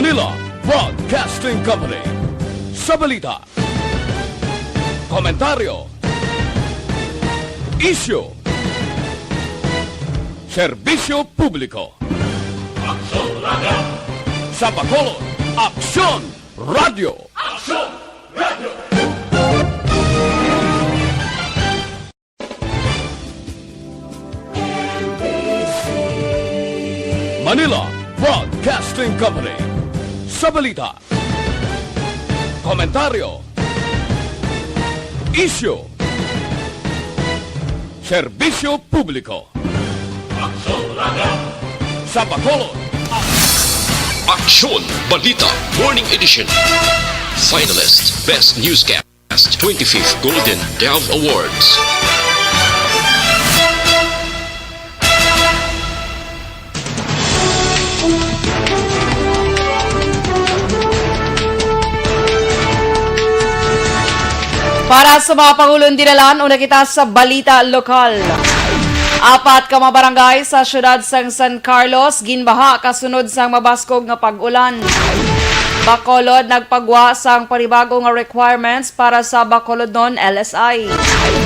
Manila Broadcasting Company. Sa balita, komentaryo, isyu, serbisyo publiko. Aksyon Radio! Sa Bacolod, Aksyon Radio! Aksyon Radio! Manila Broadcasting Company. Sa balita, komentaryo, isyu, serbisyo publiko. Aksyon Radio! Sa Bacolod, Aksyon Balita Morning Edition. Finalist Best Newscast 25th Golden Dove Awards. Para sa mga Pangulong Dinalan, una kita sa balita lokal. 4 ka mga barangay sa syudad sang San Carlos ginbaha kasunod sang mabaskog nga pag-ulan. Bacolod nagpagwa sang panibagong nga requirements para sa Bacolodon LSI.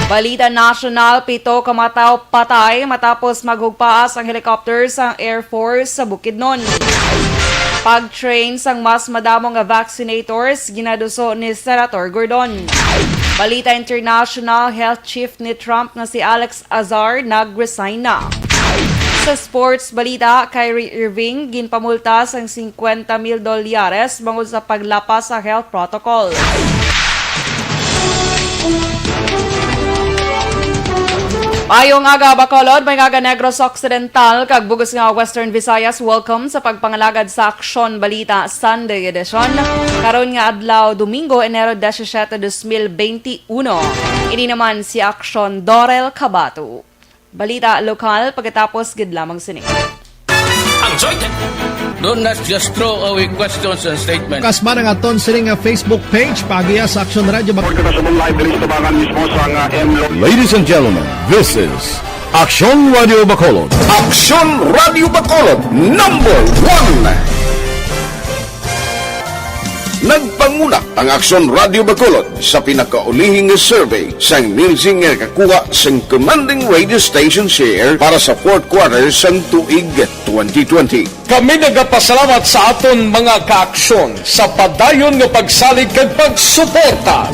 Balita national, 7 ka mataw patay matapos maghugpaas ang helicopter sang Air Force sa Bukidnon. Pag-train sang mas madamong nga vaccinators ginaduso ni Senator Gordon. Balita international, health chief ni Trump na si Alex Azar nag-resign na. Sa sports balita, Kyrie Irving ginpamulta sang $50,000 bangod sa paglapas sa health protocol. Payong aga Bacolod, may nga Negros Occidental, kag bugos nga Western Visayas, welcome sa pagpangalagad sa Aksyon Balita Sunday Edition. Karon nga adlaw Domingo, Enero 17, 2021. Ini naman si Aksyon Dorel Cabatu. Balita lokal pagkatapos gid lamang sini. Ang joint! Do not just throw away questions and statements. Kasma ng aton sining Facebook page pagiya sa Aksyon Radio. Ladies and gentlemen, this is Aksyon Radio Bacolod. Aksyon Radio Bacolod #1. Nagpanguna ang Aksyon Radio Bacolod sa pinakaulihing survey sa nilsing nga kakuha sa commanding radio station share para sa 4th quarter sa tuig 2020. Kami nagapasalamat sa aton mga kaaksyon sa padayon nga pagsalig kag pagsuporta.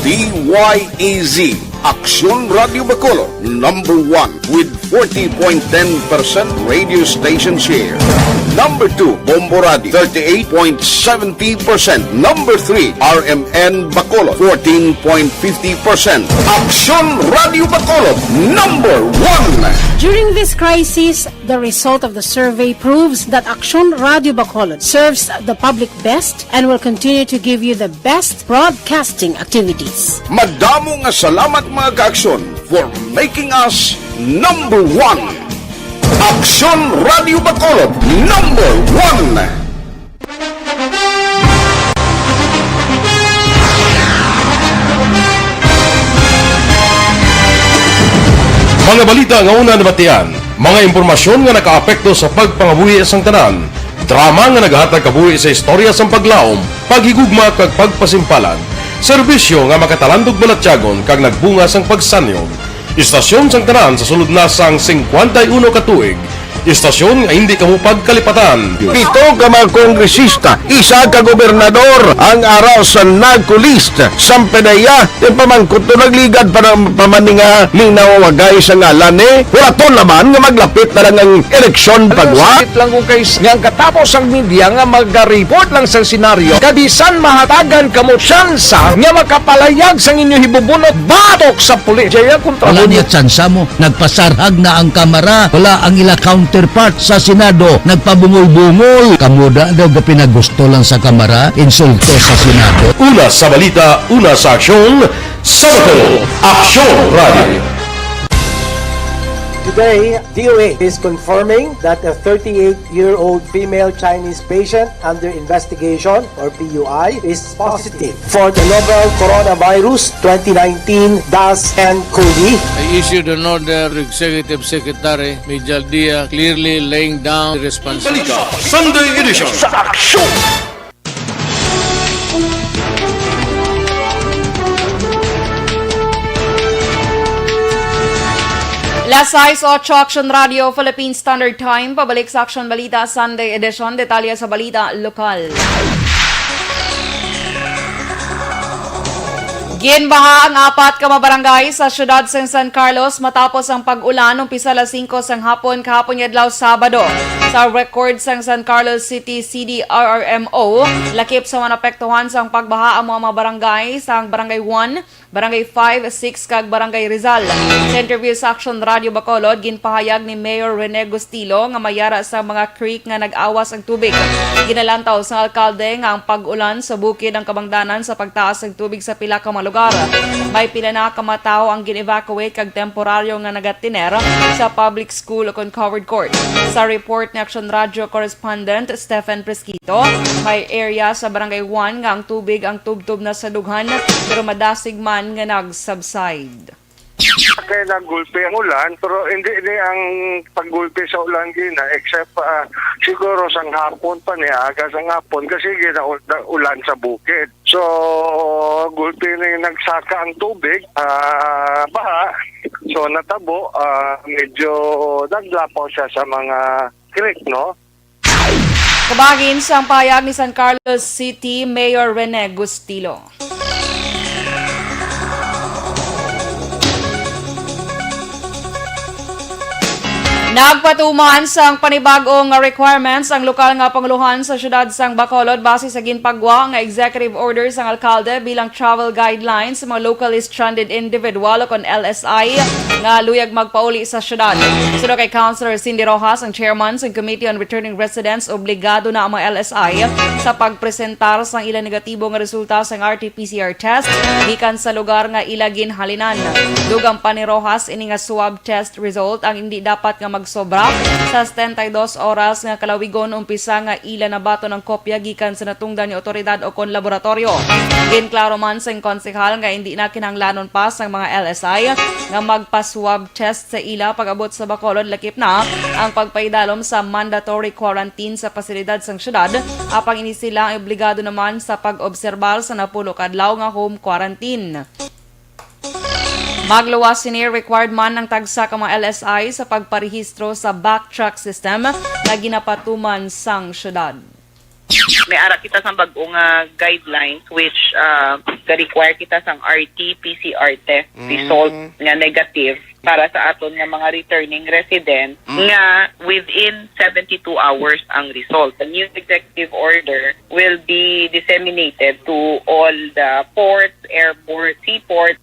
DYEZ Aksyon Radio Bacolod #1 with 40.10% radio station share. Number 2, Bombo Radio, 38.70%. Number 3, RMN Bacolod, 14.50%. Aksyon Radio Bacolod #1. During this crisis, the result of the survey proves that Aksyon Radio Bacolod serves the public best and will continue to give you the best broadcasting activities. Madamo nga salamat mga kaaksyon for making us #1. Aksyon Radio Bacolod #1. Mga balita nga una nabatian, mga impormasyon nga nakaapekto sa pagpangabuhi sang tanan, drama nga naghatag kabuhi sa istorya sang paglaom, paghigugma kag pagpasimpalan, serbisyo nga makatalandog balatyagon kag nagbunga sang pagsanyog, istasyon sang tanan sa sulod na sang 51 ka tuig, istasyon nga hindi kamupag kalipatan. 7 ka mga kongresista, 1 ka gobernador ang araw sa nagkulist sa pedaya yung pamangkot to nagligad para pamaninga linaw wagay sa ngalan walaton naman nga maglapit na lang ang eleksyon pagwa. Sakit lang kung kayo nga katapos ang media nga mag-report lang sa senaryo kabisan mahatagan kamo tsansa nga makapalayag sa inyo hibubunot batok sa pulis. Jaya kontra wala niya tsansa mo, nagpasarhag na ang kamera, wala ang ila counterpart sa Senado, nagpabungol-bungol. Kamuda daw ga pinagusto lang sa kamera, insulto sa Senado. Una sa balita, una sa aksyon, sa Bacolod, Aksyon Radio. Today, DOA is confirming that a 38-year-old female Chinese patient under investigation, or PUI, is positive for the novel coronavirus 2019 DAS-10-CoV. I issued an order to Executive Secretary Major Dia clearly laying down the responsibility. Balita Sunday Edition. Las 6:08 Aksyon Radio, Philippine Standard Time. Pabalik sa Aksyon Balita Sunday Edition. Detalye sa balita lokal. Ginbaha ang 4 ka mabarangay sa siyudad ng San Carlos matapos ang pag-ulan umpisa alas 5 sang hapon kahapon adlaw Sabado. Sa record sang San Carlos City CDRRMO, lakip sa manapektuhan sang pagbaha ang mga mabarangay sa Barangay 1, Barangay 5, 6 kag Barangay Rizal. Sa interview sa Aksyon Radio Bacolod, ginpahayag ni Mayor Rene Gustilo nga mayara sa mga creek nga nag-awas ang tubig. Ginalantaw sa alkalde nga ang pag-ulan sa bukid ang kabangdanan sa pagtaas ng tubig sa pila ka lugar. May pila na kamataw ang gin-evacuate kag temporaryo nga nagatiner sa public school o covered court. Sa report ni Aksyon Radio correspondent Stephen Presquito, may area sa Barangay 1 nga ang tubig ang tubtub na sa dughan pero madasig man nga nag-subside. Kaya nagulpi ang ulan, pero hindi ang paggulpi sa ulan gina, except siguro sang hapon pa niya, aga sang hapon, kasi gina ulan sa bukid. So, gulpi na nagsaka ang tubig, baha, so natabo, medyo naglapaw siya sa mga creek, no? Kabagin sa payag ni San Carlos City Mayor Rene Gustilo. Nagpatuman sang panibagong requirements ang lokal nga panguluhan sa siyudad sang Bacolod base sa ginpagwa nga executive orders ang alkalde bilang travel guidelines sa mga locally stranded individual o kon LSI nga luyag magpauli sa siyudad. Sunod kay Councilor Cindy Rojas, ang chairman sa Committee on Returning Residents, obligado na ang mga LSI sa pagpresentar sang ilang negatibo nga resulta sang RT-PCR test gikan sa lugar nga ilagin halinan. Dugang pa ni Rojas ini nga swab test result ang hindi dapat nga magsobra sa 72 oras nga kalawigon umpisa nga ila na bato ng kopya gikan sa natungdan ni otoridad o kon laboratorio. Ginklaro man sa konsehal nga hindi na kinahanglanon pa sang mga LSI nga magpa-swab test sa ila pag-abot sa Bacolod, lakip na ang pagpaidalom sa mandatory quarantine sa pasilidad sang syudad apang ini sila ang obligado naman sa pag-obserbar sa napulo kadlaw nga home quarantine. Magluwas sini required man ng tagsa ka mga LSI sa pagparehistro sa backtrack system na ginapatuman sang syudad. May ara kita sa bagong guidelines which require kita sang RT-PCR test result nga negative para sa aton nga mga returning resident nga within 72 hours ang result. The new executive order will be disseminated to all the ports, airports, seaports.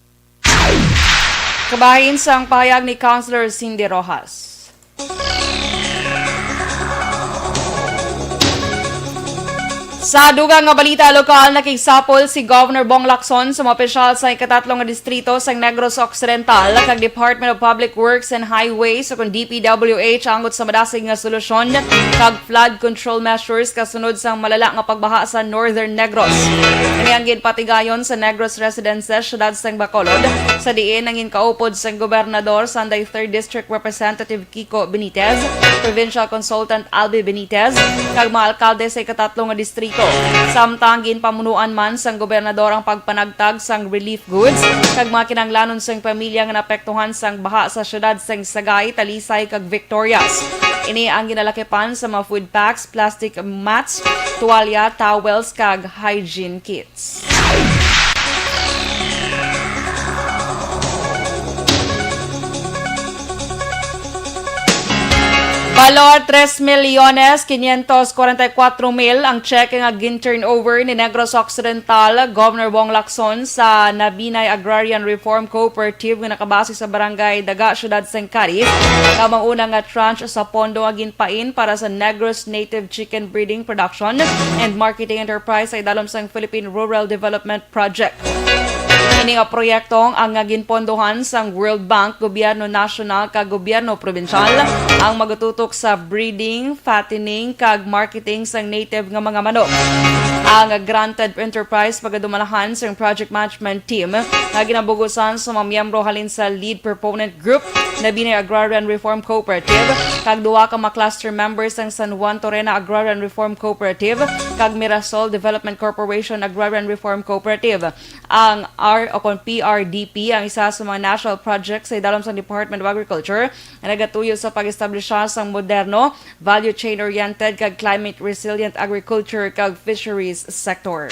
Kabahin sang pahayag ni Councilor Cindy Rojas. Sa dugang nga balita lokal, nakigsapol si Governor Bong Lacson sa mga opisyal sa ikatatlong nga distrito sa Negros Occidental kag Department of Public Works and Highways o DPWH angot sa madasig nga solusyon kag flood control measures kasunod sa malala nga pagbaha sa Northern Negros. Kani ang ginpatigayon sa Negros Residences, syudad sa Bacolod, sa diin ang inkaupod sa gobernador Sunday 3rd District Representative Kiko Benitez, Provincial Consultant Albi Benitez, kag mga alkalde sa ikatatlong nga distrito. Samtang ginpamunuan man sang gobernador ang pagpanagtag sang relief goods kag mga kinanglanon sang pamilya nga naapektuhan sang baha sa syudad sang Sagay, Talisay kag Victorias. Ini ang ginalakipan sa mga food packs, plastic mats, tuwalya, towels kag hygiene kits. Valor 3,544,000 ang cheque nga gin-turnover ni Negros Occidental Governor Bong Lacson sa Nabinay Agrarian Reform Cooperative nga nakabase sa Barangay Daga, Syudad Sengkari. Kamang una nga tranche sa pondo nga ginpain para sa Negros Native Chicken Breeding Production and Marketing Enterprise sa idalom sang Philippine Rural Development Project. Kini nga proyektong ang ginpondohan sang World Bank, Gobyerno Nasyonal kag Gobyerno Provincial ang magatutok sa breeding, fattening kag marketing sang native nga mga manok. Ang granted enterprise pagadumalahan sa project management team na ginabugusan sa mga miyembro halin sa lead proponent group na Binay Agrarian Reform Cooperative kag duwa ka mga cluster members ng San Juan Torrena Agrarian Reform Cooperative kag Mirasol Development Corporation Agrarian Reform Cooperative. Ang PRDP ang isa sa mga national projects sa idalom sa Department of Agriculture na nagatuyo sa pag-establisha sa moderno, value chain oriented kag climate resilient agriculture kag fisheries sector.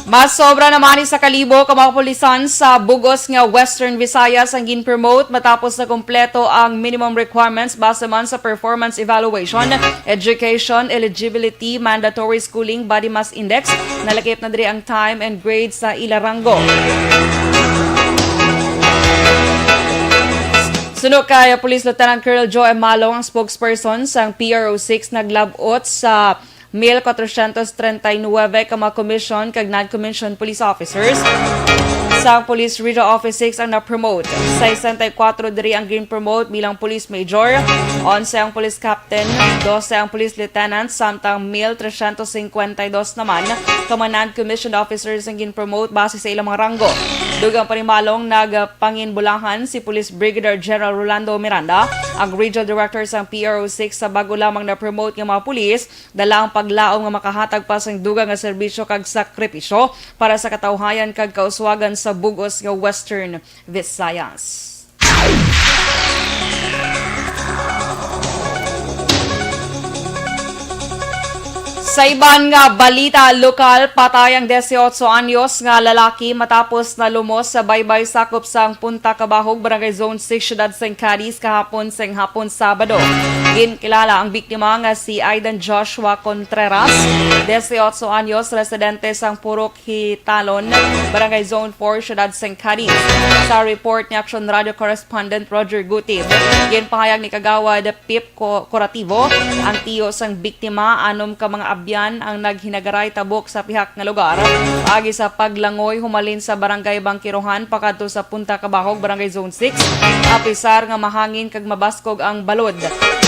Mas sobra naman sa kalibo ka mga pulisan sa bugos nga Western Visayas ang gin-promote matapos na kumpleto ang minimum requirements base man sa performance evaluation, education, eligibility, mandatory schooling, body mass index. Nalakip na diri ang time and grade sa ilaranggo. Sunod kay Police Lieutenant Colonel Joe M. Malong, ang spokesperson sa PRO6 naglabot sa 1,439 ka mga commission kag non-commissioned police officers. Sa Police Regional Office 6 ang na-promote. 64 diri ang green-promote bilang police major, 11 ang police captain, 12 ang police lieutenant, samtang 1,352 naman ka mga non-commissioned officers ang gin-promote base sa ilang mga ranggo. Dugang panimalong nagpanginbulahan si Police Brigadier General Rolando Miranda, ang Regional Director sa PRO6 sa bago lamang na-promote ng mga pulis, dala ang paglaom nga makahatag pa sang dugang nga serbisyo kag sakripisyo para sa katawhayan kag kauswagan sa bugos nga Western Visayas. Sa iban nga balita lokal, patay ang 18 anyos nga lalaki matapos na lumos sa baybay sakop sang Punta Cabahog, Barangay Zone 6, Siyudad St. Cadiz kahapon sang hapon Sabado. Ginkilala ang biktima nga si Aidan Joshua Contreras, 18 anyos, residente sang Purok Hitalon, Barangay Zone 4, Siyudad St. Cadiz. Sa report ni Aksyon Radio Correspondent Roger Gutib, ginpahayag ni Kagawad Pip Curativo, ang tiyo sang biktima anom ka mga abyan ang naghinagaray tabok sa pihak nga lugar. Agi sa paglangoy humalin sa Barangay Bangkirohan pakadto sa Punta Cabahog, Barangay Zone 6. Apisar nga mahangin kag mabaskog ang balod.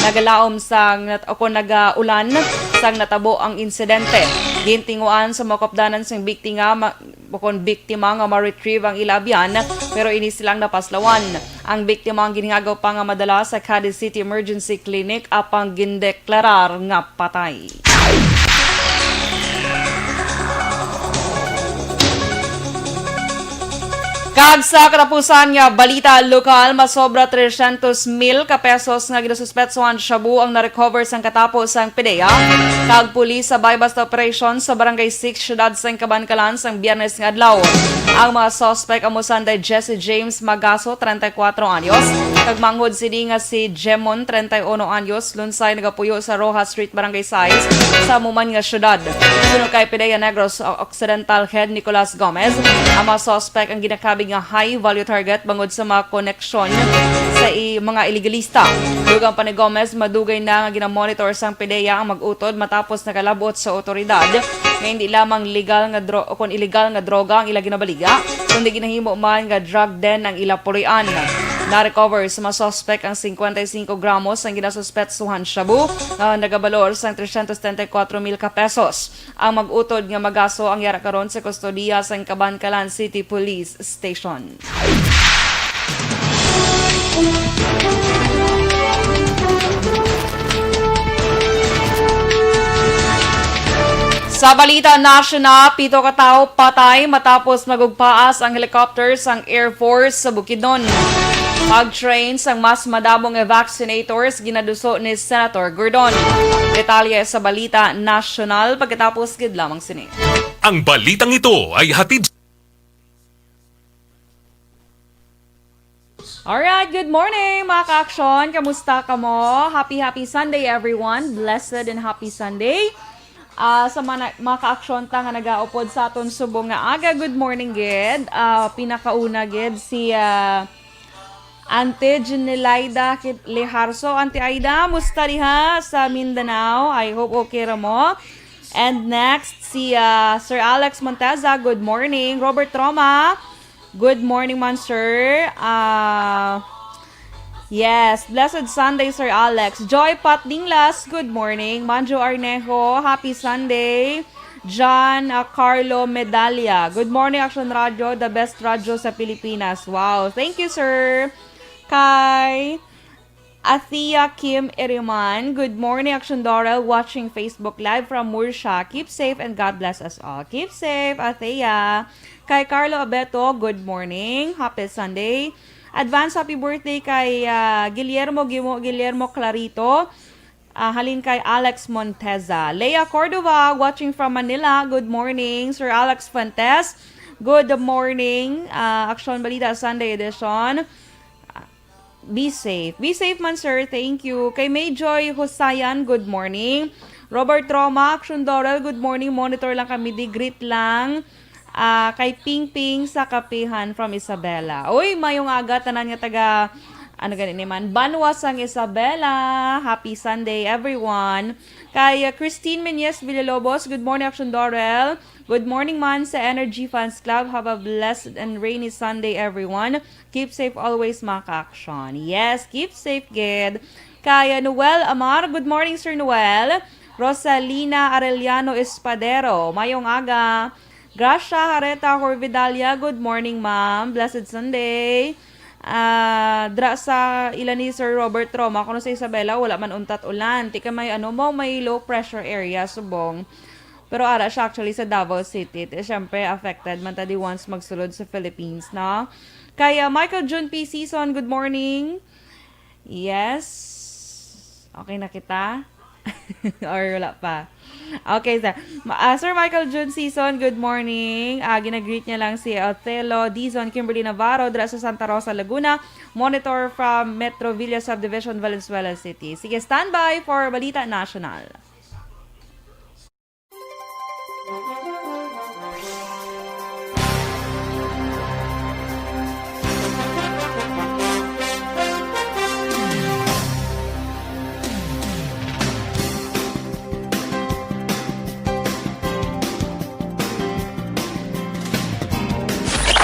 Nagalaom sang nagaulan sang natabo ang insidente. Gintinguan sa makopdanan sang biktima nga ma-retrieve ang ilabyan pero ini silang napaslawan. Ang biktima ang ginhagaw pa nga madala sa Cadiz City Emergency Clinic apang gindeklarar nga patay. Kag sa katapusan nga balita lokal, masobra 300,000 ka pesos nga ginasuspetsuhan shabu ang na-recover sang katapos sang PDEA. Kag pulis sa bypass operation sa Barangay 6, Siyudad sang Kabankalan sang Biyernes nga adlaw. Ang mga suspect amusan day Jesse James Magaso, 34 anyos. Kag manghod sini nga si Jemon, 31 anyos, lunsay nagapuyo sa Rojas Street, Barangay 6 sa Muman nga syudad. Sunod kay PDEA Negros Occidental Head Nicolas Gomez, ang mga suspect ang ginakabig nga high value target bangod sa mga koneksyon sa mga iligalista. Dugang pa ni Gomez, madugay na nga ginamonitor sang PDEA ang mag-utod matapos nakalabot sa otoridad nga hindi lamang illegal nga droga ang ila ginabaliga, kundi ginahimo man nga drug den ang ila purian. Na-recover sa mga suspect ang 55 gramos ang ginasuspetsuhan shabu na nagabalor sang 334,000 ka pesos. Ang mag-utod nga Magaso ang yara karon sa kustodiya sa Kabankalan City Police Station. Sa balita nasyonal, 7 ka tawo patay matapos magugpaas ang helicopter sang Air Force sa Bukidnon. Pag-train sang mas madamong vaccinators ginaduso ni Senator Gordon. Detalye sa balita nasyonal pagkatapos gid lamang sini. Ang balitang ito ay hatid. Alright, good morning mga ka-aksyon. Kamusta ka mo? Happy Sunday everyone. Blessed and happy Sunday. Sa mga ka-aksyon ta nga nagaupod sa aton subong nga aga, good morning gid. Pinakauna gid si Ante Jenilaida Leharso. Ante Aida, musta diha sa Mindanao? I hope okay ra mo. And next, si Sir Alex Monteza, good morning. Robert Troma, good morning man, sir. Yes, blessed Sunday, Sir Alex. Joy Patdinglas, good morning. Manjo Arnejo, happy Sunday. John Carlo Medalla, good morning, Aksyon Radio, the best radio sa Pilipinas. Wow, thank you, sir. Kay Athea Kim Iriman, good morning, Aksyon Dorel, watching Facebook Live from Mursha. Keep safe and God bless us all. Keep safe, Athea. Kay Carlo Abeto, good morning. Happy Sunday. Advance happy birthday kay Guillermo Clarito. Halin kay Alex Monteza. Leia Cordova, watching from Manila. Good morning. Sir Alex Fuentes, good morning. Aksyon Balita Sunday edition. Be safe. Be safe man, sir. Thank you. Kay Mayjoy Husayan, good morning. Robert Roma, Aksyon Dorel, good morning. Monitor lang kami, di greet lang. Kay Ping Ping sa Kapihan from Isabela. Uy, mayong aga, tanan nga taga, ganit naman, Banwas ang Isabela. Happy Sunday, everyone. Kay Christine Menyes Villalobos, good morning, Aksyon Dorel. Good morning man sa Energy Fans Club. Have a blessed and rainy Sunday, everyone. Keep safe always, mga ka-aksyon. Yes, keep safe, Ged. Kaya Noel Amar, good morning, Sir Noel. Rosalina Arellano Espadero, mayong aga. Gracia Hareta Horvidalia, good morning, ma'am. Blessed Sunday. Dra sa ilan ni Sir Robert Roma, kuno sa Isabela, wala man untat ulan. Tika may may low pressure area, subong. Pero ara siya actually sa Davao City. Siyempre, affected man tadi once magsulod sa Philippines, no? Kaya Michael June P. Season, good morning. Yes. Okay na kita? Or wala pa? Okay, sir. Sir Michael June Season, good morning. Ginagreet niya lang si Othello Dizon, Kimberly Navarro, dra sa Santa Rosa, Laguna. Monitor from Metro Villa Subdivision, Valenzuela City. Sige, standby for Balita National.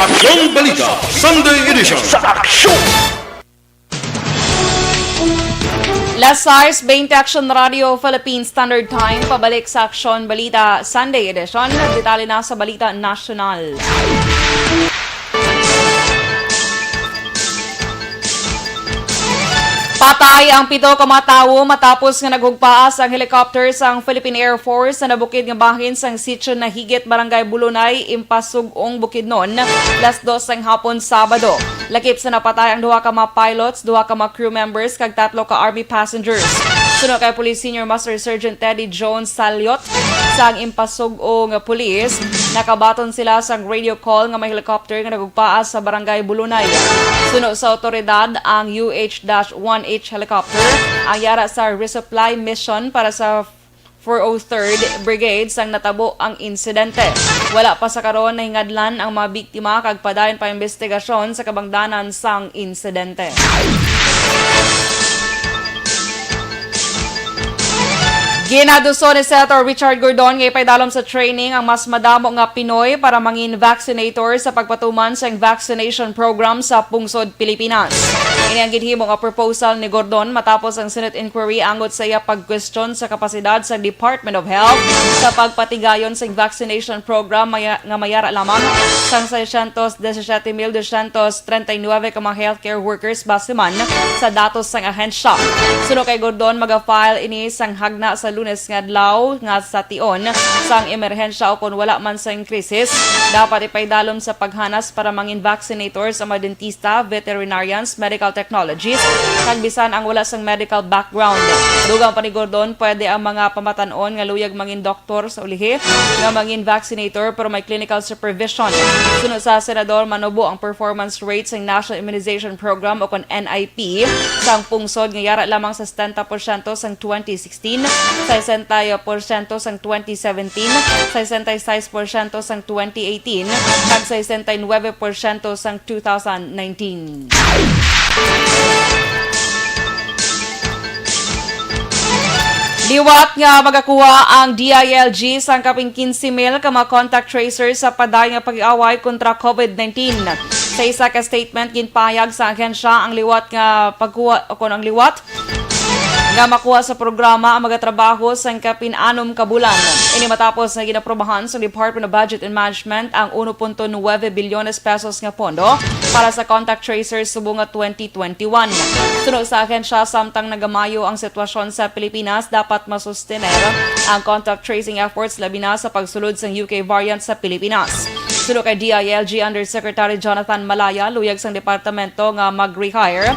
Aksyon Balita Sunday Edition. Las 6:20 Aksyon Radio Philippine Standard Time. Pabalik sa Aksyon Balita Sunday Edition. Detalye na sa Balita National. Patay ang 7 ka mga tawo matapos nga naghugpaas ang helicopter sang Philippine Air Force sa nabukid nga bahin sang sitio na Higit, Barangay Bulunay, Impasugong, Bukidnon, las 2 sang hapon Sabado. Lakip sa napatay ang 2 ka mga pilots, 2 ka mga crew members, kag 3 ka Army passengers. Sunod kay Police Senior Master Sergeant Teddy Jones Saliot sang Impasugong Police, nakabaton sila sang radio call nga may helicopter nga nagugpaas sa Barangay Bulunay. Sunod sa otoridad ang UH-1H helicopter ang yara sa resupply mission para sa 403rd Brigade sang natabo ang insidente. Wala pa sa karon na hingadlan ang mga biktima kag padayon pa investigasyon sa kabangdanan sang insidente. Ginaduso ni Senator Richard Gordon nga ipaydalom sa training ang mas madamo nga Pinoy para mangin vaccinator sa pagpatuman sa vaccination program sa pungsod Pilipinas. Ini ang gihimo nga proposal ni Gordon matapos ang Senate inquiry angot sa iya pag-question sa kapasidad sa Department of Health sa pagpatigayon sa vaccination program nga mayara lamang sang 617,239 ka mga healthcare workers base man sa datos sang ahensya. Sunod kay Gordon, maga-file ini sang hagna sa Lunes nga adlaw nga sa tion sang emerhensya o kung wala man sang krisis, dapat ipaydalom sa paghanas para mangin vaccinators sa mga dentista, veterinarians, medical technologists, kag bisan ang wala sang medical background. Dugang pa ni Gordon, pwede ang mga pamatanon nga luyag mangin doktor sa ulihi nga mangin vaccinator pero may clinical supervision. Sunod sa senador, manubo ang performance rate sa National Immunization Program o kung NIP sang pungsod nga yara lamang sa 70% sang 2016, 60% sang 2017, 66% sang 2018, at 69% sang 2019. Liwat nga magakuha ang DILG sa kaping 15,000 ka mga contact tracers sa paday nga pag-away kontra COVID-19. Sa isa ka statement ginpahayag sa ahensya ang liwat nga pagkuha o ang liwat nga makuha sa programa ang magatrabaho sa kapin-anom ka bulan. Ini matapos na ginaprobahan sa Department of Budget and Management ang 1.9 bilyones pesos nga pondo para sa contact tracers subong 2021. Sunod sa ahensya, samtang nagamayo ang sitwasyon sa Pilipinas, dapat masustener ang contact tracing efforts labi na sa pagsulod sa UK variant sa Pilipinas. Sunod kay DILG Undersecretary Jonathan Malaya, luyag sang departamento nga mag-rehire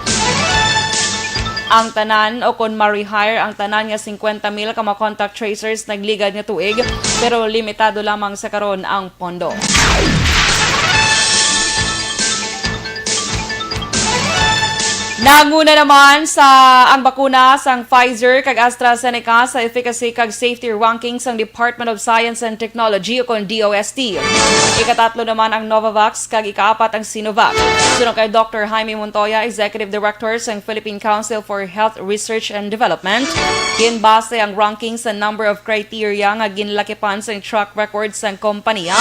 ang tanan o kung ma-rehire ang tanan nga 50,000 ka mga contact tracers nagligad nga tuig pero limitado lamang sa karon ang pondo. Nanguna naman sa ang bakuna sang Pfizer kag AstraZeneca sa efficacy kag safety rankings sang Department of Science and Technology o kon DOST. Ikatatlo naman ang Novavax kag ikaapat ang Sinovac. Sunod kay Dr. Jaime Montoya, Executive Director sang Philippine Council for Health Research and Development. Ginbase ang rankings sa number of criteria nga ginlakipan sang track record sang kompanya,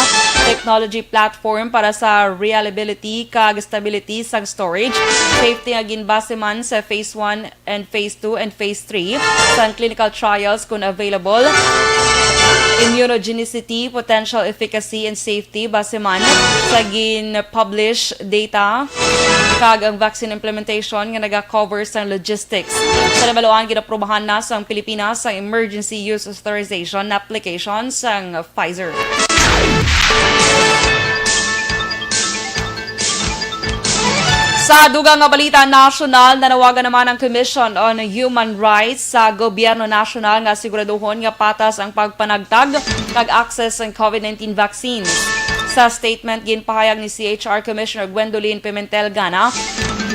technology platform para sa reliability kag stability sang storage, safety nga ginbase man sa Phase 1 and Phase 2 and Phase 3 sa clinical trials kung available, immunogenicity, potential efficacy and safety base man sa gin-publish data kag ang vaccine implementation nga naga-cover sa logistics. Sa nabaluan, ginaprobahan na sa Pilipinas sa emergency use authorization application sa Pfizer. Sa dugang nga balita nasyonal, nanawagan naman ang Commission on Human Rights sa Gobyerno Nasyonal nga siguraduhon nga patas ang pagpanagtag kag access sa COVID-19 vaccines. Sa statement, ginpahayag ni CHR Commissioner Gwendolyn Pimentel Gana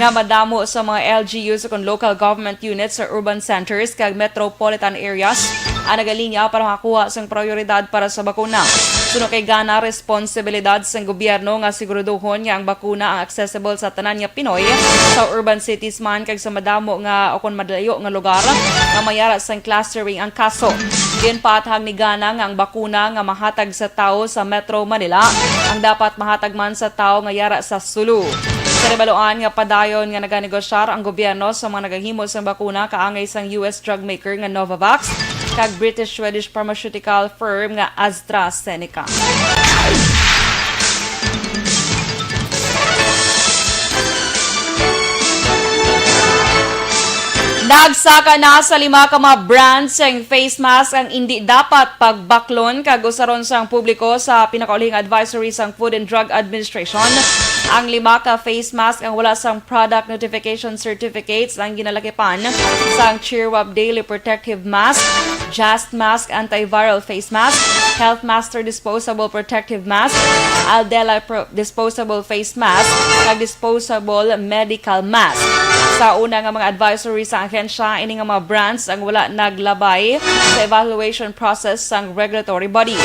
nga madamo sa mga LGUs o local government units sa urban centers kag metropolitan areas ang nagalinya para makakuha sa prioridad para sa bakuna. Sunod kay Gana, responsibilidad sa gobyerno nga siguraduhon nga ang bakuna ang accessible sa tanan nga Pinoy sa urban cities man kag sa madamo nga o kon madlayo nga lugar nga mayara sa clustering ang kaso. Ginpatahag ni Gana nga ang bakuna nga mahatag sa tao sa Metro Manila ang dapat mahatag man sa tao nga yara sa Sulu. Sa rebaluan nga padayon nga naganegosyar ang gobyerno sa mga nagahimo sa bakuna kaangay sang US drug maker nga Novavax kag British-Swedish pharmaceutical firm nga AstraZeneca. Nagsaka na sa 5 ka mga brands ang face mask ang hindi dapat pagbaklon kag usaron sang publiko sa pinakaulihing advisory sang Food and Drug Administration. Ang 5 ka face mask ang wala sang product notification certificates ang ginalakipan sang Cheerwap Daily Protective Mask, Just Mask Antiviral Face Mask, Health Master Disposable Protective Mask, Aldela Disposable Face Mask, kag Disposable Medical Mask. Sa una nga mga advisory sa ahensya, ini nga mga brands ang wala naglabay sa evaluation process sang regulatory body.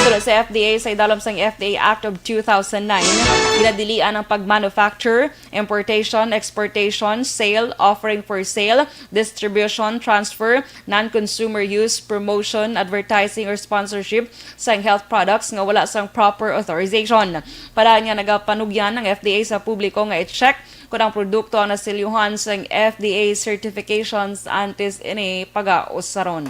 Sulod sa FDA, sa idalom sang FDA Act of 2009, ginadilian ang pag-manufacture, importation, exportation, sale, offering for sale, distribution, transfer, non-consumer use, promotion, advertising, or sponsorship sang health products nga wala sang proper authorization. Para nga nagapanugyan ng FDA sa publiko nga i-check kung ang produkto ang nasilyuhan sa FDA certifications antes ini pag-ausaron.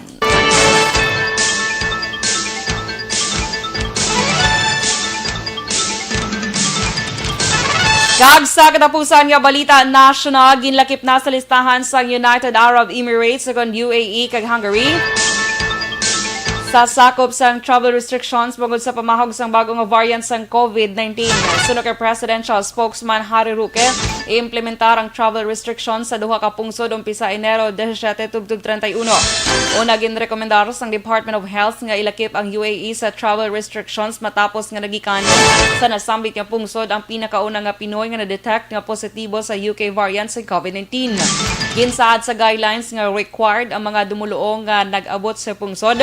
Kag sa katapusan nga balita national, ginlakip na sa listahan sa United Arab Emirates ug UAE kag Hungary sa sakop sang travel restrictions bungod sa pamahog sang bagong variant sang COVID-19. Sunod kay Presidential Spokesman Harry Roque, i-implementar ang travel restrictions sa duha ka pungsod umpisa Enero 17 tubtub 31. Una ginrekomendar sang Department of Health nga ilakip ang UAE sa travel restrictions matapos nga nagikan sa nasambit nga pungsod ang pinakauna nga Pinoy nga na-detect nga positibo sa UK variant sa COVID-19. Ginsaad sa guidelines nga required ang mga dumuluong nga nag-abot sa pungsod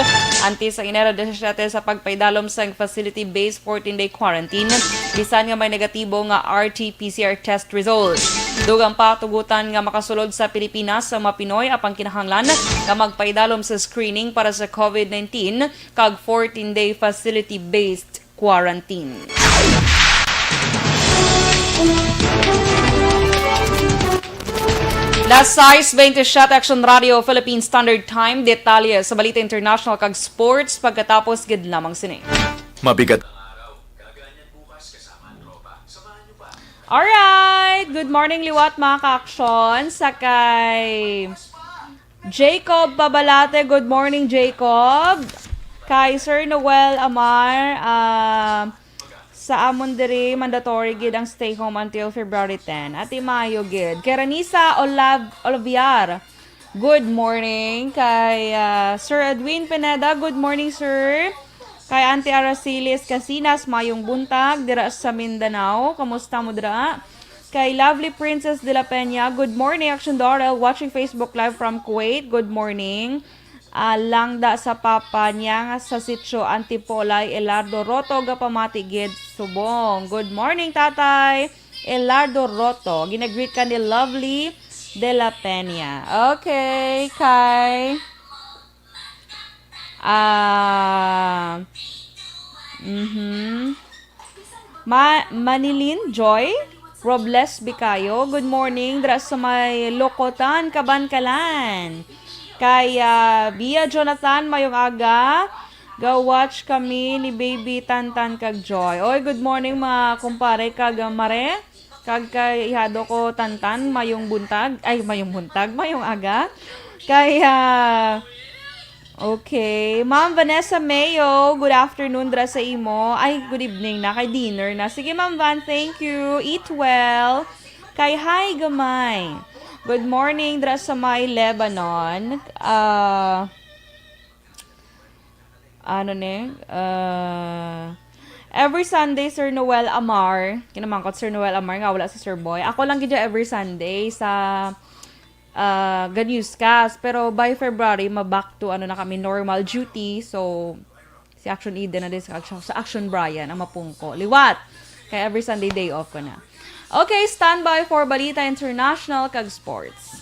sa Enero 17 sa pagpaidalom sa facility-based 14-day quarantine bisan nga may negatibo nga RT-PCR test results. Dugang patugutan nga makasulod sa Pilipinas sa mga Pinoy apang kinahanglan nga magpaidalom sa screening para sa COVID-19 kag 14-day facility-based quarantine. Last size 20 shot Aksyon Radio Philippine Standard Time, detalye sa balita international kag sports pagkatapos gid lamang sini. Mabigat. Alright, good morning liwat mga ka-aksyon. Sakay Jacob Pabalate, good morning Jacob. Kay Sir Noel Amar, sa amon diri mandatory gid ang stay home until February 10. At Mayo gid. Kay Ranisa Olaviar, good morning. Kay Sir Edwin Pineda, good morning sir. Kay Auntie Aracilis Casinas, mayong buntag dira sa Mindanao. Kamusta mo dira? Kay Lovely Princess de la Peña, good morning. Aksyon Dorel, watching Facebook Live from Kuwait, good morning. Langda sa papa niya sa sitio Antipolay, Elardo Roto, gapamati gid subong. Good morning tatay Elardo Roto. Ginagreet ka ni Lovely de la Peña. Okay, kay Manilin Joy Robles Bicayo, good morning dra sa may Lokotan, Kabankalan. Kaya Bia Jonathan, mayong aga. Go watch kami ni Baby Tantan kag Joy. Oy, good morning mga kumpare kag Mare. Kag kay ihado ko Tantan, mayong buntag. Ay, mayong aga. Kaya okay. Ma'am Vanessa Mayo, good afternoon dra sa imo. Ay, good evening na. Kay dinner na. Sige, Ma'am Van, thank you. Eat well. Kay hi, gamay. Good morning dra sa may Lebanon. Every Sunday, Sir Noel Amar. Kinamangkot Sir Noel Amar, nga wala si Sir Boy. Ako lang gidya every Sunday sa Ganewscast. Pero by February, ma-back to na kami normal duty. So, si Action Eden na din sa Action Brian, ang mapungko. Liwat! Kaya every Sunday day off ko na. Okay, standby for Balita International kag Sports.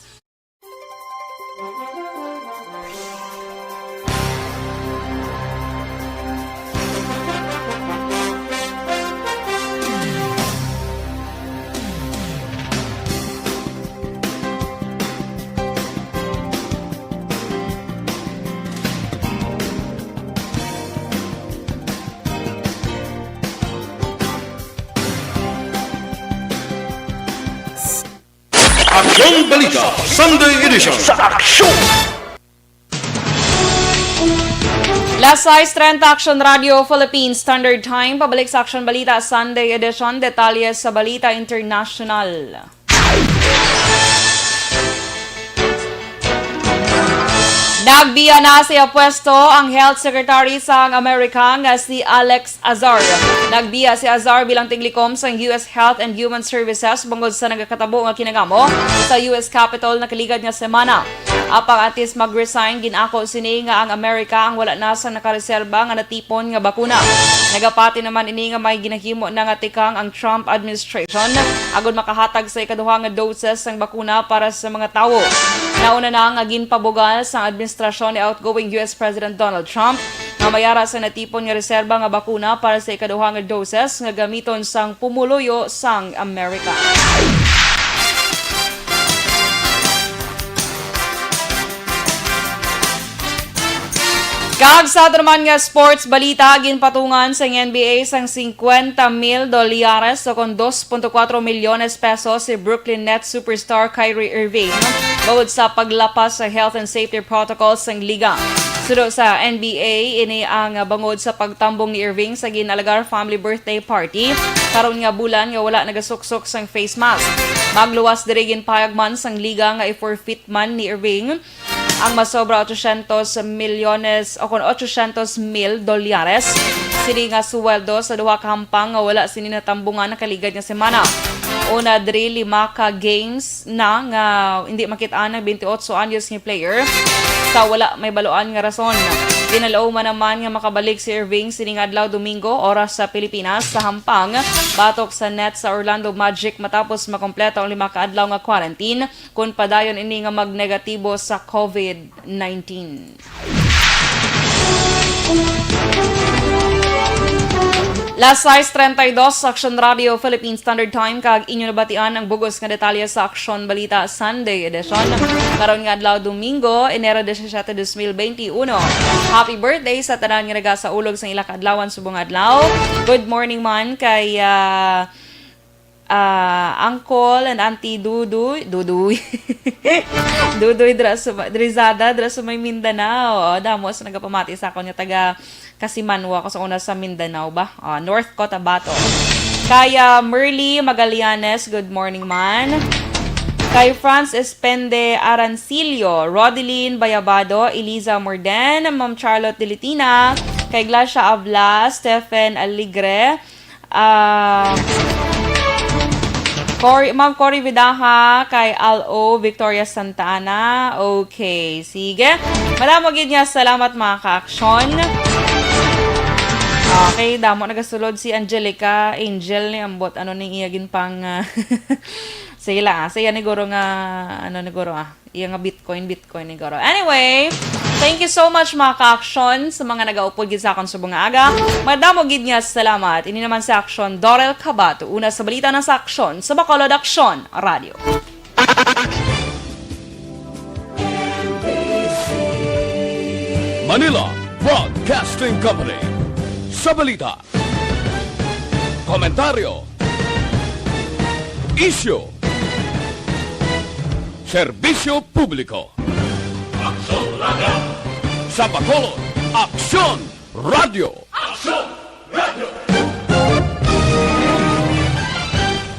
Aksyon Balita Sunday Edition sa Aksyon! Last size 30 Action Radio Philippine Standard Time. Pabalik sa Action Balita Sunday Edition. Detalye sa Balita International. Nagbiya na siya pwesto ang Health Secretary sa Amerika nga si Alex Azar. Nagbiya si Azar bilang tiglikom sa US Health and Human Services bungod sa nagakatabo nga kinagamo sa US Capitol na kaligad nga semana. Apang atis mag-resign, ginako sini nga ang Amerika ang wala na sa nakareserba nga natipon nga bakuna. Nagapati naman ini nga may ginahimo na nga tikang ang Trump administration agud makahatag sa ikaduha nga doses ng bakuna para sa mga tawo. Nauna na nga ginpabugal sa administrasyon ni outgoing US President Donald Trump nga mayara sa natipon nga reserba nga bakuna para sa ikaduha nga doses nga gamiton sang pumuluyo sang Amerika. Kag sa naman nga sports balita, ginpatungan sa NBA sang $50 mil o kon 2.4 milyones pesos si Brooklyn Nets superstar Kyrie Irving bawod sa paglapas sa health and safety protocols sang liga. Sudo sa NBA, ini ang bangod sa pagtambong ni Irving sa ginalagar family birthday party karon nga bulan nga wala nagasuksok sang face mask. Magluwas diri ginpayagman sang liga nga i-forfeit man ni Irving ang masobra 800 milyones o kon $800 mil. Sili nga suweldo sa duha ka hampang nga wala sini natambungan na kaligad nga semana. Una diri 5 ka games na nga hindi makita na 28 anyos nga player sa wala may baluan nga rason. Ginalao man naman nga makabalik si Irving sining adlaw Domingo oras sa Pilipinas sa hampang batok sa net sa Orlando Magic matapos makompleto ang 5 ka adlaw nga quarantine kun padayon ini nga magnegatibo sa COVID-19. Last size 32 sa Aksyon Radio Philippine Standard Time kag inyo nabatian ang bugos nga detalye sa Aksyon Balita Sunday edition. Karon nga adlaw Domingo, Enero 17, 2021. Happy birthday sa tanan nga nagasaulog sa ila ka adlawan subong adlaw. Good morning man kay Uncle and Auntie Duduy Drizada dra sa may Mindanao. Damos nagapamati sa akon nga taga Kasimanwa ko sa una sa Mindanao ba? North Cotabato. Kaya Merly Magallanes, good morning man. Kay Franz Espende Arancilio, Rodeline Bayabado, Eliza Morden, Ma'am Charlotte Dilitina, kay Glacia Avla, Stephen Aligre, Ma'am Cory Vidaha, kay Al-O, Victoria Santana. Okay, sige. Madamo gid niya salamat mga ka-aksyon. Okay, damo nagasulod si Angelica Angel ni ambot ano ning iyagin pang sila saya ni guro nga ano ni guro iya nga Bitcoin ni guro. Anyway, thank you so much mga ka-aksyon sa mga nagaupod gid sa akon subong nga aga. Madamo gid niya salamat. Ini naman sa Aksyon Dorel Cabatu, una sa balita ng sa Aksyon sa Bacolod Aksyon Radio. Manila Broadcasting Company. Sa balita, komentaryo, issue, serbisyo publiko. Aksyon Radio! Sa Bacolod, Aksyon Radio! Aksyon Radio!